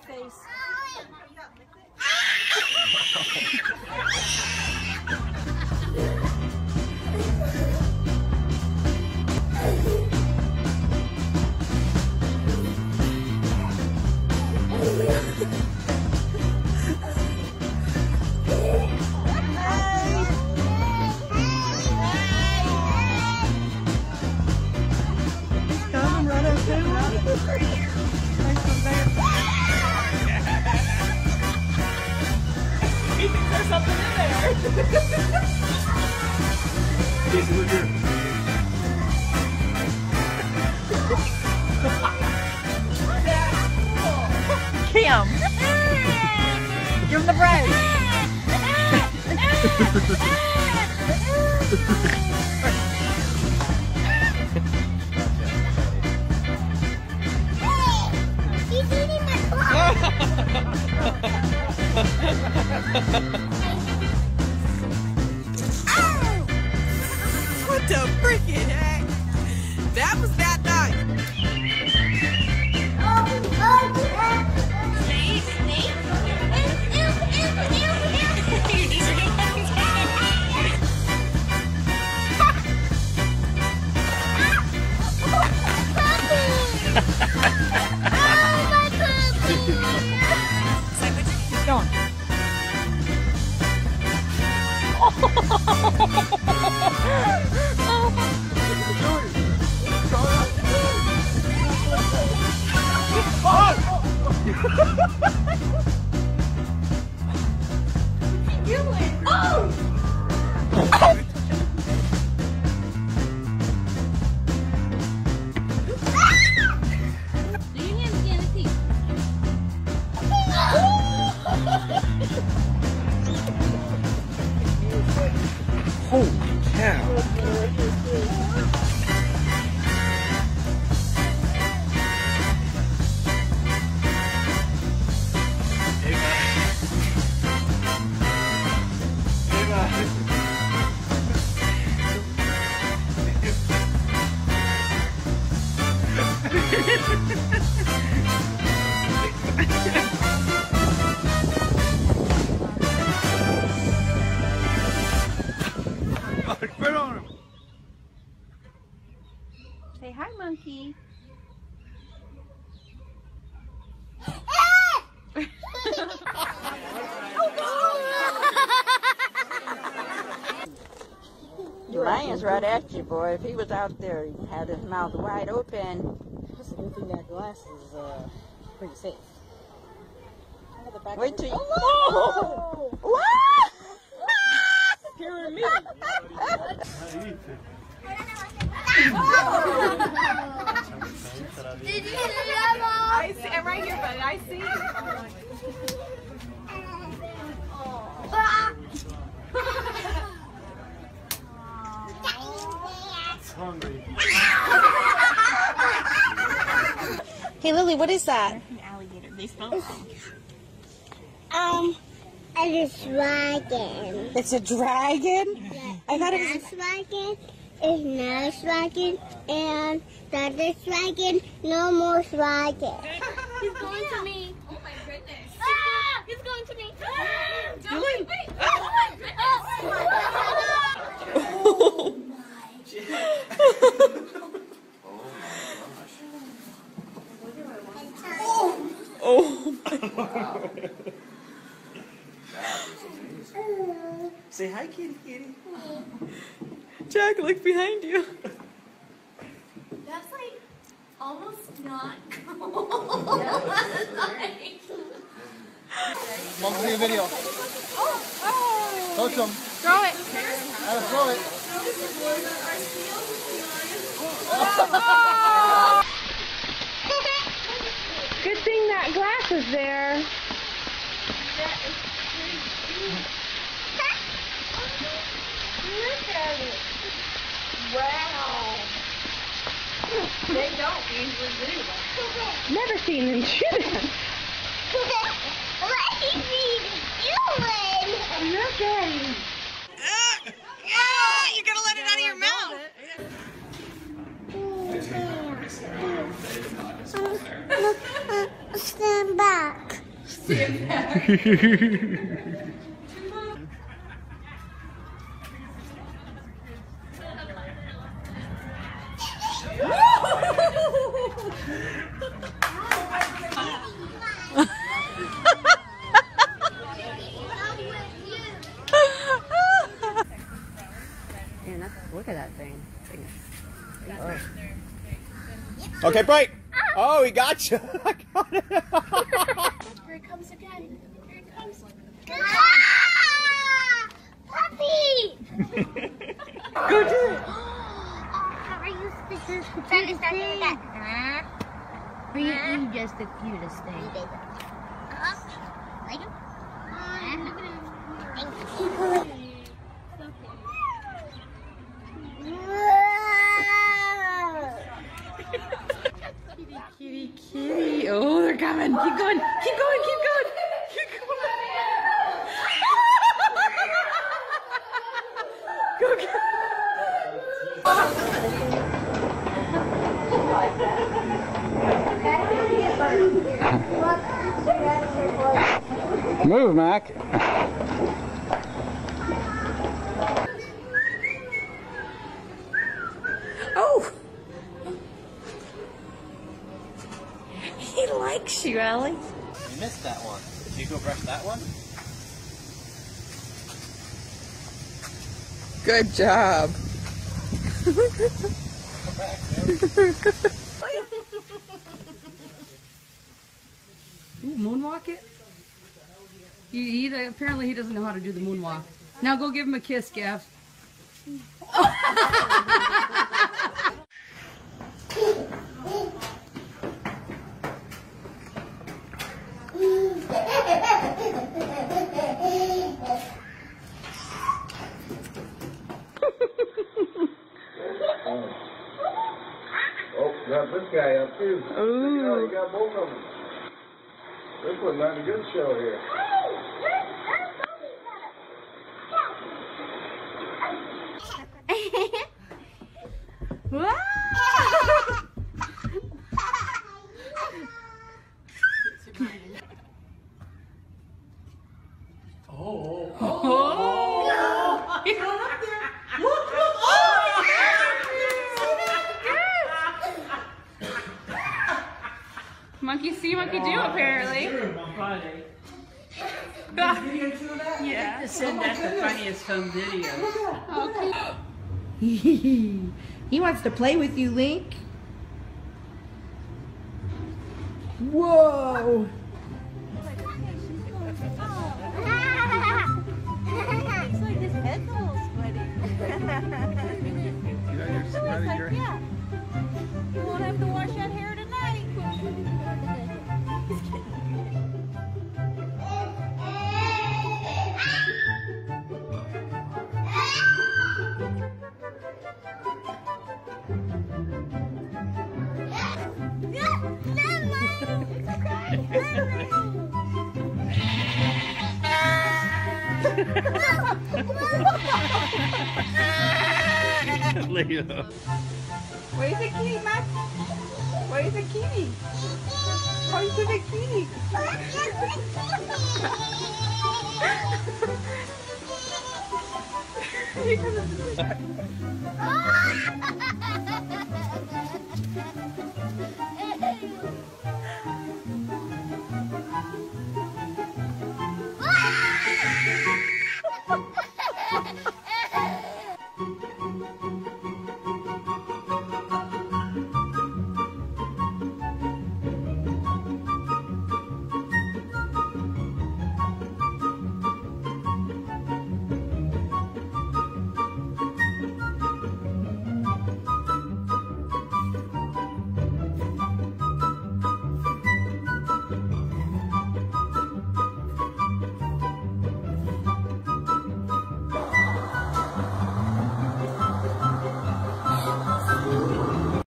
face. He thinks there's something in there. Casey, look here. Cam, give him the bread. He's eating my claw. What the freaking heck? That was that night. Going. Holy cow. Put on him. Say hi, monkey. Ryan's right at you, boy. If he was out there, he had his mouth wide open. Just a good thing that glass is pretty safe. Wait till you. Oh! What? Scaring me. Did you see that, Mom? I see. I'm right here, but I see. Hungry. Hey, Lily, what is that? An alligator. They smell wrong. It's a dragon. It's a dragon? I thought it was. That's dragon. It's not a dragon. And that is dragon. No more dragon. He's going to me. Oh my goodness. He's going to me. Julie, wait. Oh my goodness. Oh. Say hi, kitty, kitty. Jack, look behind you. That's like almost not cool. Mom, see a video. Touch him. Throw it. Throw it. Good thing that glass is there. Look at it. Wow. They don't usually do that. Never seen them do that. Let me doing. Look at him. You gotta let it out of your mouth. Stand back. Look at that thing. Okay, break. Oh, he got you. I got it. Here it comes again. Here it comes. Puppy! Go do it. How are you supposed to do that? Huh? You just the cutest thing. Like him? Kitty, kitty. Oh, they're coming. Keep going. Keep going. Keep going. Keep going. Go get Move, Mac. Oh! He likes you, Ellie. You missed that one. Did you go brush that one? Good job. Moonwalk it? Apparently he doesn't know how to do the moonwalk. Now go give him a kiss, Gav. Oh, got this guy up too. Oh, you got both of them. They're putting on a good show here. Monkey see, monkey do, apparently. Yeah. Send that the funniest home video. He wants to play with you, Link. Whoa! It's like his head's a little sweaty. Yeah. You won't have to wash that hair tonight. Leo. Where's the kitty, Max? Where's the kitty? Where's the kitty?